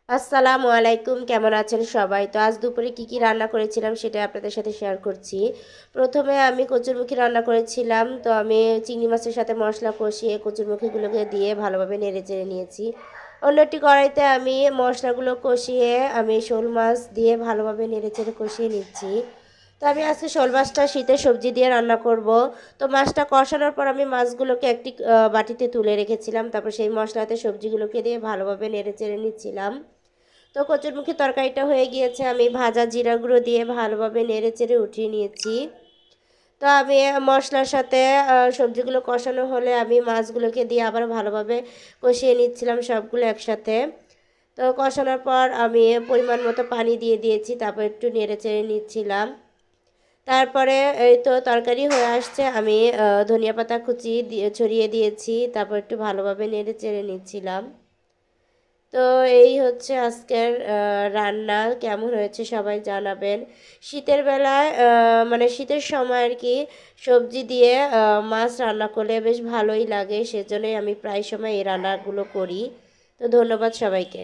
আসসালামু আলাইকুম, কেমন আছেন সবাই? তো আজ দুপুরে কি কি রান্না করেছিলাম সেটা আপনাদের সাথে শেয়ার করছি। প্রথমে আমি কচুরমুখী রান্না করেছিলাম। তো আমি চিংড়ি মাছের সাথে মশলা কষিয়ে কচুরমুখীগুলোকে দিয়ে ভালোভাবে নেড়েচেড়ে নিয়েছি। অন্য একটি কড়াইতে আমি মশলাগুলো কষিয়ে আমি শোল মাছ দিয়ে ভালোভাবে নেড়েচেড়ে কষিয়ে নিচ্ছি। তো আমি আজকে শোল মাছটা শীতের সবজি দিয়ে রান্না করব। তো মাছটা কষানোর পর আমি মাছগুলোকে একটি বাটিতে তুলে রেখেছিলাম। তারপর সেই মশলাতে সবজিগুলোকে দিয়ে ভালোভাবে নেড়েচেড়ে নিচ্ছিলাম। তো কচুরমুখী তরকারিটা হয়ে গিয়েছে, আমি ভাজা জিরা গুঁড়ো দিয়ে ভালোভাবে নেড়েচেড়ে উঠিয়ে নিয়েছি। তো আমি মশলার সাথে সবজিগুলো কষানো হলে আমি মাছগুলোকে দিয়ে আবার ভালোভাবে কষিয়ে নিচ্ছিলাম সবগুলো একসাথে। তো কষানোর পর আমি পরিমাণ মতো পানি দিয়ে দিয়েছি, তারপর একটু নেড়েচেড়ে নিচ্ছিলাম। তারপরে এই তো তরকারি হয়ে আসছে, আমি ধনিয়া পাতা কুচি দিয়ে ছড়িয়ে দিয়েছি, তারপর একটু ভালোভাবে নেড়েচেড়ে নিচ্ছিলাম। তো এই হচ্ছে আজকের রান্না। কেমন হয়েছে সবাই জানাবেন। শীতের বেলায় মানে শীতের সময় আর কি সবজি দিয়ে মাছ রান্না করলে বেশ ভালোই লাগে, সেজন্যই আমি প্রায় সময় এই রান্নাগুলো করি। তো ধন্যবাদ সবাইকে।